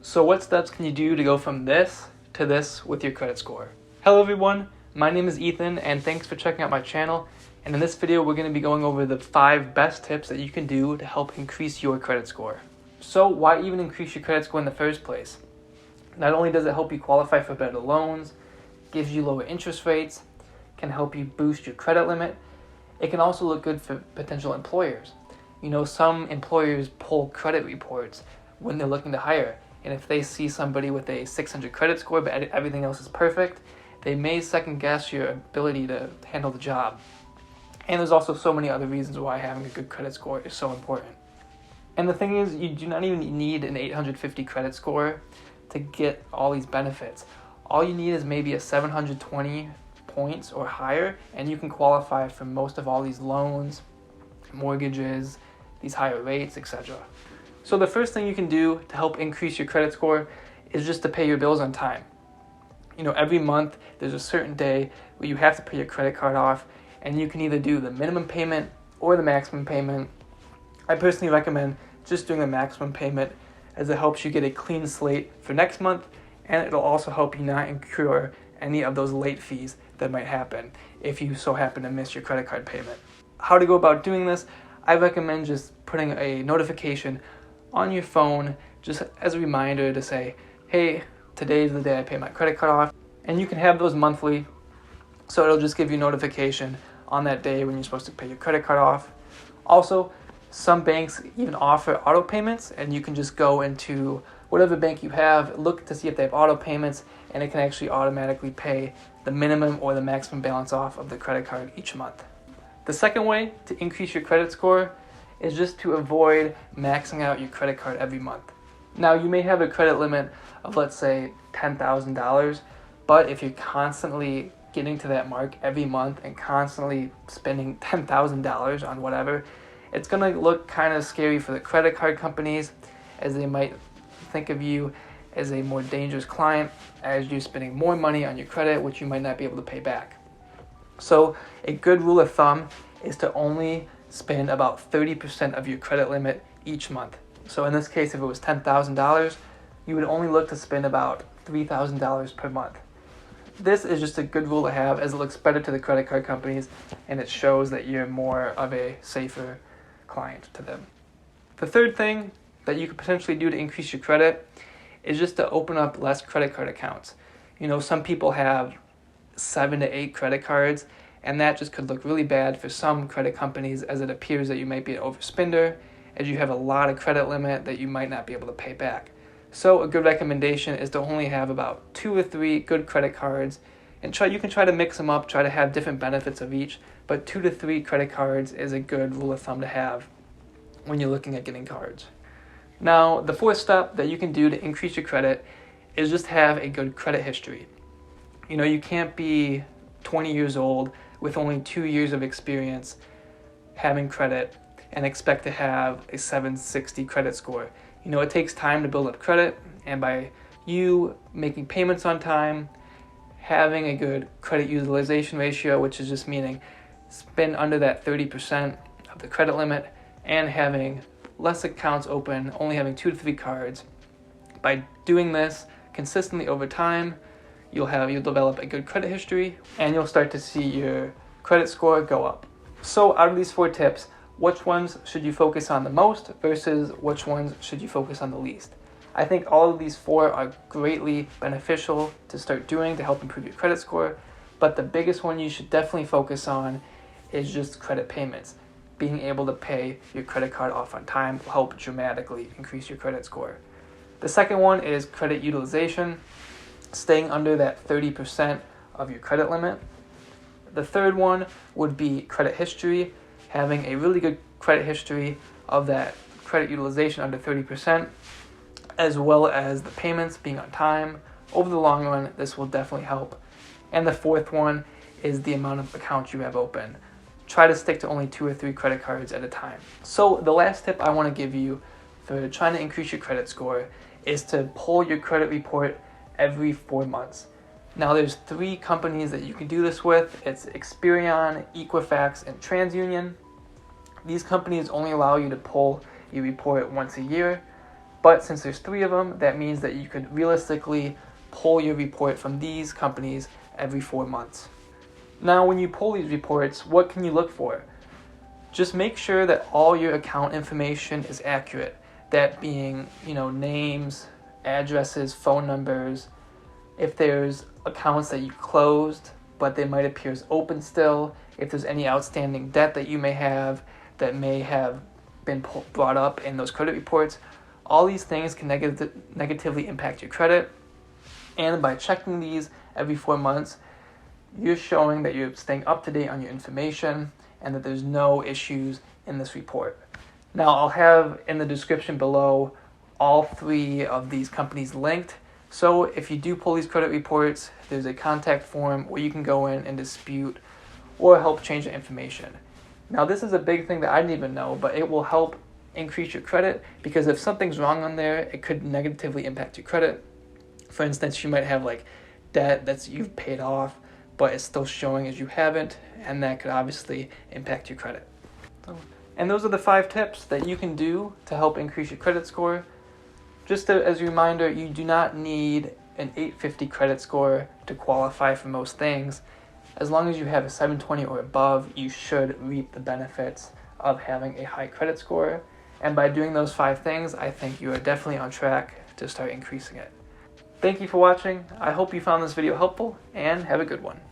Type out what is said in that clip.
So what steps can you do to go from this to this with your credit score? Hello everyone, my name is Ethan and thanks for checking out my channel. And in this video, we're going to be going over the 5 best tips that you can do to help increase your credit score. So why even increase your credit score in the first place? Not only does it help you qualify for better loans, gives you lower interest rates, can help you boost your credit limit, it can also look good for potential employers. You know, some employers pull credit reports when they're looking to hire. And if they see somebody with a 600 credit score but everything else is perfect, they may second guess your ability to handle the job. And there's also so many other reasons why having a good credit score is so important. And the thing is, you do not even need an 850 credit score to get all these benefits. All you need is maybe a 720 points or higher, and you can qualify for most of all these loans, mortgages, these higher rates, etc. So the first thing you can do to help increase your credit score is just to pay your bills on time. You know, every month there's a certain day where you have to pay your credit card off, and you can either do the minimum payment or the maximum payment. I personally recommend just doing the maximum payment, as it helps you get a clean slate for next month, and it'll also help you not incur any of those late fees that might happen if you so happen to miss your credit card payment. How to go about doing this? I recommend just putting a notification on your phone just as a reminder to say, hey, today's the day I pay my credit card off. And you can have those monthly, so it'll just give you notification on that day when you're supposed to pay your credit card off. Also, some banks even offer auto payments, and you can just go into whatever bank you have, look to see if they have auto payments, and it can actually automatically pay the minimum or the maximum balance off of the credit card each month. The second way to increase your credit score is just to avoid maxing out your credit card every month. Now, you may have a credit limit of, let's say, $10,000, but if you're constantly getting to that mark every month and constantly spending $10,000 on whatever, it's going to look kind of scary for the credit card companies, as they might think of you as a more dangerous client as you're spending more money on your credit, which you might not be able to pay back. So a good rule of thumb is to only spend about 30% of your credit limit each month. So in this case, if it was $10,000, you would only look to spend about $3,000 per month. This is just a good rule to have, as it looks better to the credit card companies and it shows that you're more of a safer client to them. The third thing that you could potentially do to increase your credit is just to open up less credit card accounts. You know, some people have 7 to 8 credit cards, and that just could look really bad for some credit companies, as it appears that you might be an overspender, as you have a lot of credit limit that you might not be able to pay back. So a good recommendation is to only have about 2 or 3 good credit cards, and you can try to mix them up, try to have different benefits of each, but 2 to 3 credit cards is a good rule of thumb to have when you're looking at getting cards. Now, the fourth step that you can do to increase your credit is just have a good credit history. You know, you can't be 20 years old with only 2 years of experience having credit and expect to have a 760 credit score. You know, it takes time to build up credit, and by you making payments on time, having a good credit utilization ratio, which is just meaning spend under that 30% of the credit limit, and having less accounts open, only having 2 to 3 cards. By doing this consistently over time, you'll develop a good credit history, and you'll start to see your credit score go up. So out of these 4 tips, which ones should you focus on the most versus which ones should you focus on the least? I think all of these 4 are greatly beneficial to start doing to help improve your credit score, but the biggest one you should definitely focus on is just credit payments. Being able to pay your credit card off on time will help dramatically increase your credit score. The second one is credit utilization, staying under that 30% of your credit limit. The third one would be credit history, having a really good credit history of that credit utilization under 30%, as well as the payments being on time. Over the long run, this will definitely help. And the fourth one is the amount of accounts you have open. Try to stick to only 2 or 3 credit cards at a time. So the last tip I want to give you for trying to increase your credit score is to pull your credit report every 4 months. Now there's 3 companies that you can do this with. It's Experian, Equifax, and Transunion. These companies only allow you to pull your report once a year, But since there's 3 of them, that means that you could realistically pull your report from these companies every 4 months. Now, when you pull these reports, what can you look for? Just make sure that all your account information is accurate. That being, names, addresses, phone numbers. If there's accounts that you closed, but they might appear as open still. If there's any outstanding debt that you may have that may have been brought up in those credit reports. All these things can negatively impact your credit. And by checking these every 4 months, you're showing that you're staying up to date on your information and that there's no issues in this report. Now, I'll have in the description below all 3 of these companies linked. So if you do pull these credit reports, there's a contact form where you can go in and dispute or help change the information. Now, this is a big thing that I didn't even know, but it will help increase your credit, because if something's wrong on there, it could negatively impact your credit. For instance, you might have debt that you've paid off, but it's still showing as you haven't, and that could obviously impact your credit. And those are the 5 tips that you can do to help increase your credit score. Just as a reminder, you do not need an 850 credit score to qualify for most things. As long as you have a 720 or above, you should reap the benefits of having a high credit score. And by doing those 5 things, I think you are definitely on track to start increasing it. Thank you for watching. I hope you found this video helpful, and have a good one.